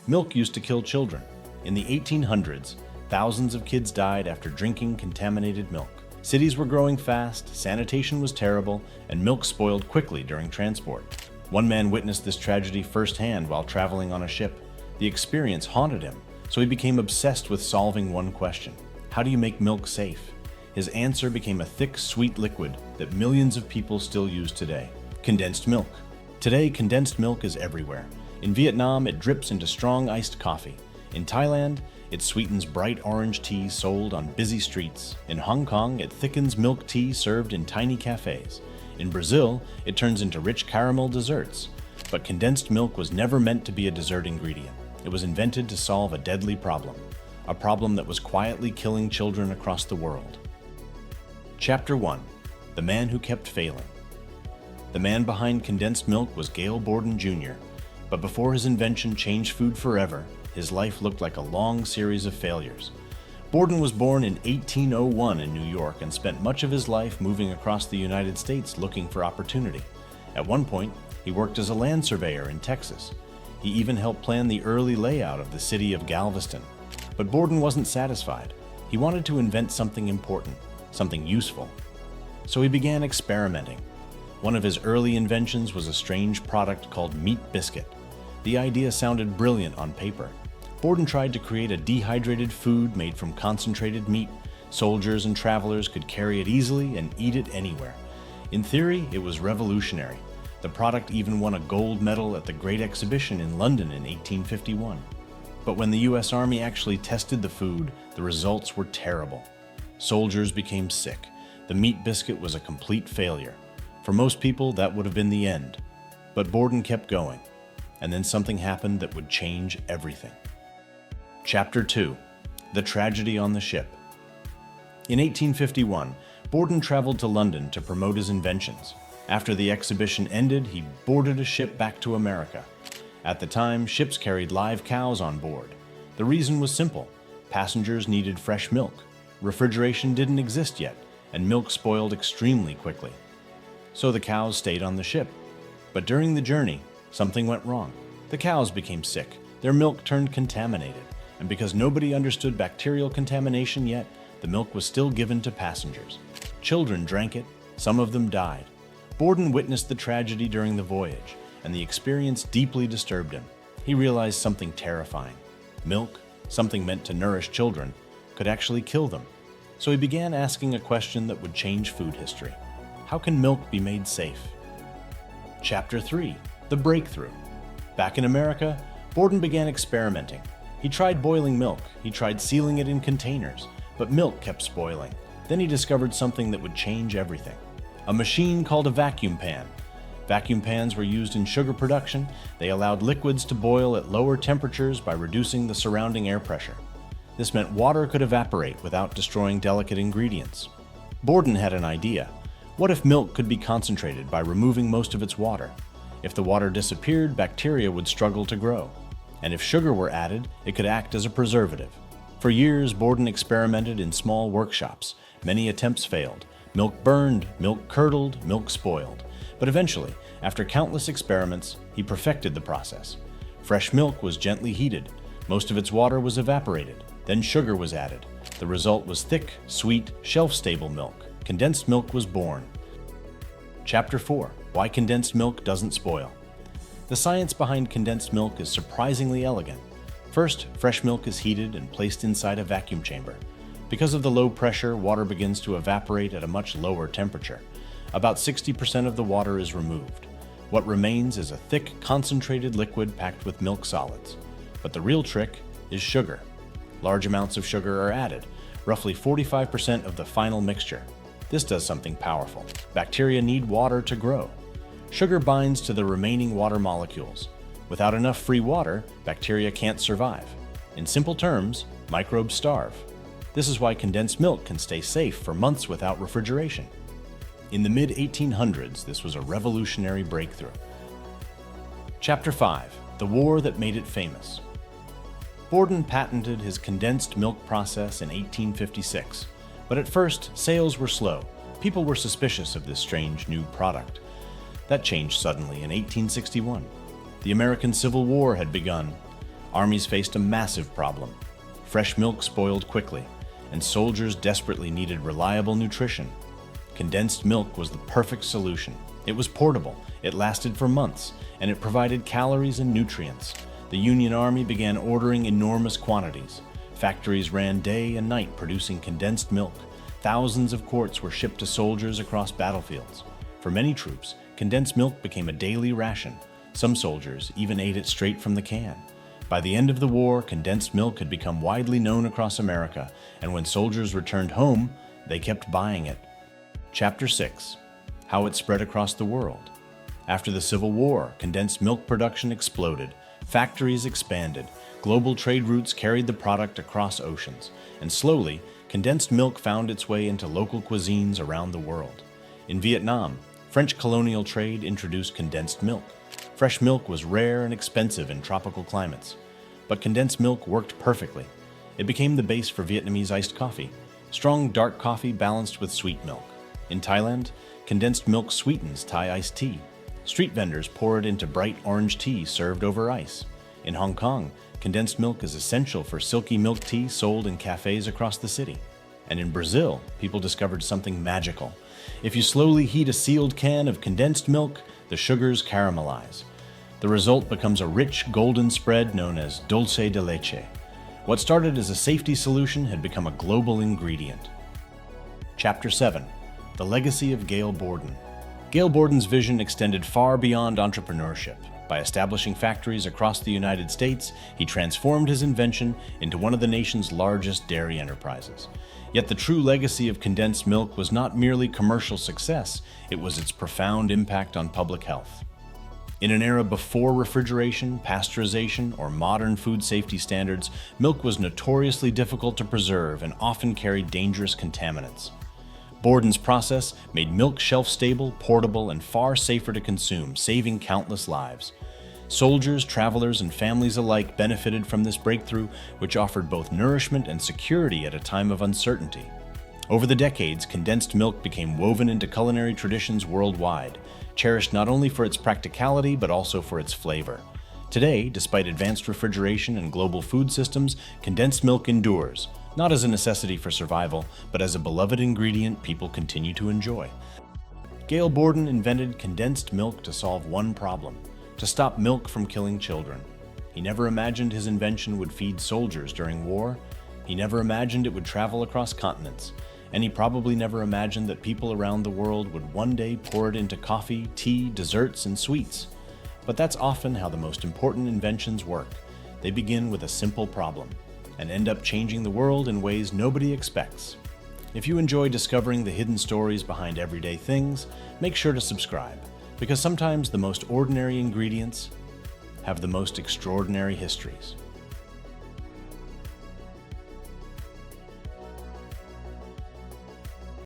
Milk used to kill children. In the 1800s, thousands of kids died after drinking contaminated milk. Cities were growing fast, sanitation was terrible, and milk spoiled quickly during transport. One man witnessed this tragedy firsthand while traveling on a ship. The experience haunted him, so he became obsessed with solving one question: how do you make milk safe? His answer became a thick, sweet liquid that millions of people still use today: condensed milk. Today, condensed milk is everywhere. In Vietnam, it drips into strong iced coffee. In Thailand, it sweetens bright orange tea sold on busy streets. In Hong Kong, it thickens milk tea served in tiny cafes. In Brazil, it turns into rich caramel desserts. But condensed milk was never meant to be a dessert ingredient. It was invented to solve a deadly problem, a problem that was quietly killing children across the world. Chapter 1: The Man Who Kept Failing. The man behind condensed milk was Gail Borden Jr., but before his invention changed food forever, his life looked like a long series of failures. Borden was born in 1801 in New York and spent much of his life moving across the United States looking for opportunity. At one point, he worked as a land surveyor in Texas. He even helped plan the early layout of the city of Galveston. But Borden wasn't satisfied. He wanted to invent something important, something useful. So he began experimenting. One of his early inventions was a strange product called meat biscuit. The idea sounded brilliant on paper. Borden tried to create a dehydrated food made from concentrated meat. Soldiers and travelers could carry it easily and eat it anywhere. In theory, it was revolutionary. The product even won a gold medal at the Great Exhibition in London in 1851. But when the US Army actually tested the food, the results were terrible. Soldiers became sick. The meat biscuit was a complete failure. For most people, that would have been the end. But Borden kept going. And then something happened that would change everything. Chapter 2: The Tragedy on the Ship. In 1851, Borden traveled to London to promote his inventions. After the exhibition ended, he boarded a ship back to America. At the time, ships carried live cows on board. The reason was simple: passengers needed fresh milk. Refrigeration didn't exist yet, and milk spoiled extremely quickly. So the cows stayed on the ship. But during the journey, something went wrong. The cows became sick. Their milk turned contaminated. And because nobody understood bacterial contamination yet, the milk was still given to passengers. Children drank it. Some of them died. Borden witnessed the tragedy during the voyage, and the experience deeply disturbed him. He realized something terrifying. Milk, something meant to nourish children, could actually kill them. So he began asking a question that would change food history. How can milk be made safe? Chapter 3: The Breakthrough. Back in America, Borden began experimenting. He tried boiling milk. He tried sealing it in containers, but milk kept spoiling. Then he discovered something that would change everything: a machine called a vacuum pan. Vacuum pans were used in sugar production. They allowed liquids to boil at lower temperatures by reducing the surrounding air pressure. This meant water could evaporate without destroying delicate ingredients. Borden had an idea. What if milk could be concentrated by removing most of its water? If the water disappeared, bacteria would struggle to grow. And if sugar were added, it could act as a preservative. For years, Borden experimented in small workshops. Many attempts failed. Milk burned, milk curdled, milk spoiled. But eventually, after countless experiments, he perfected the process. Fresh milk was gently heated. Most of its water was evaporated. Then sugar was added. The result was thick, sweet, shelf-stable milk. Condensed milk was born. Chapter 4: Why condensed milk doesn't spoil. The science behind condensed milk is surprisingly elegant. First, fresh milk is heated and placed inside a vacuum chamber. Because of the low pressure, water begins to evaporate at a much lower temperature. About 60% of the water is removed. What remains is a thick, concentrated liquid packed with milk solids. But the real trick is sugar. Large amounts of sugar are added, roughly 45% of the final mixture. This does something powerful. Bacteria need water to grow. Sugar binds to the remaining water molecules. Without enough free water, bacteria can't survive. In simple terms, microbes starve. This is why condensed milk can stay safe for months without refrigeration. In the mid-1800s, this was a revolutionary breakthrough. Chapter 5: The War That Made It Famous. Borden patented his condensed milk process in 1856, but at first, sales were slow. People were suspicious of this strange new product. That changed suddenly in 1861. The American Civil War had begun. armies faced a massive problem. Fresh milk spoiled quickly, and soldiers desperately needed reliable nutrition. Condensed milk was the perfect solution. It was portable, it lasted for months, and it provided calories and nutrients. The Union Army began ordering enormous quantities. Factories ran day and night producing condensed milk. Thousands of quarts were shipped to soldiers across battlefields. For many troops, condensed milk became a daily ration. Some soldiers even ate it straight from the can. By the end of the war, condensed milk had become widely known across America, and when soldiers returned home, they kept buying it. Chapter 6. How it spread across the world. After the Civil War, condensed milk production exploded. Factories expanded. Global trade routes carried the product across oceans, and slowly, condensed milk found its way into local cuisines around the world. In Vietnam, French colonial trade introduced condensed milk. Fresh milk was rare and expensive in tropical climates, but condensed milk worked perfectly. It became the base for Vietnamese iced coffee, strong dark coffee balanced with sweet milk. In Thailand, condensed milk sweetens Thai iced tea. Street vendors pour it into bright orange tea served over ice. In Hong Kong, condensed milk is essential for silky milk tea sold in cafes across the city. And in Brazil, people discovered something magical. If you slowly heat a sealed can of condensed milk, the sugars caramelize. The result becomes a rich golden spread known as dulce de leche. What started as a safety solution had become a global ingredient. Chapter 7. The Legacy of Gail Borden. Gail Borden's vision extended far beyond entrepreneurship. By establishing factories across the United States, he transformed his invention into one of the nation's largest dairy enterprises. Yet the true legacy of condensed milk was not merely commercial success, it was its profound impact on public health. In an era before refrigeration, pasteurization, or modern food safety standards, milk was notoriously difficult to preserve and often carried dangerous contaminants. Borden's process made milk shelf-stable, portable, and far safer to consume, saving countless lives. Soldiers, travelers, and families alike benefited from this breakthrough, which offered both nourishment and security at a time of uncertainty. Over the decades, condensed milk became woven into culinary traditions worldwide, cherished not only for its practicality but also for its flavor. Today, despite advanced refrigeration and global food systems, condensed milk endures, not as a necessity for survival, but as a beloved ingredient people continue to enjoy. Gail Borden invented condensed milk to solve one problem: to stop milk from killing children. He never imagined his invention would feed soldiers during war. He never imagined it would travel across continents. And he probably never imagined that people around the world would one day pour it into coffee, tea, desserts, and sweets. But that's often how the most important inventions work. They begin with a simple problem and end up changing the world in ways nobody expects. If you enjoy discovering the hidden stories behind everyday things, make sure to subscribe, because sometimes the most ordinary ingredients have the most extraordinary histories.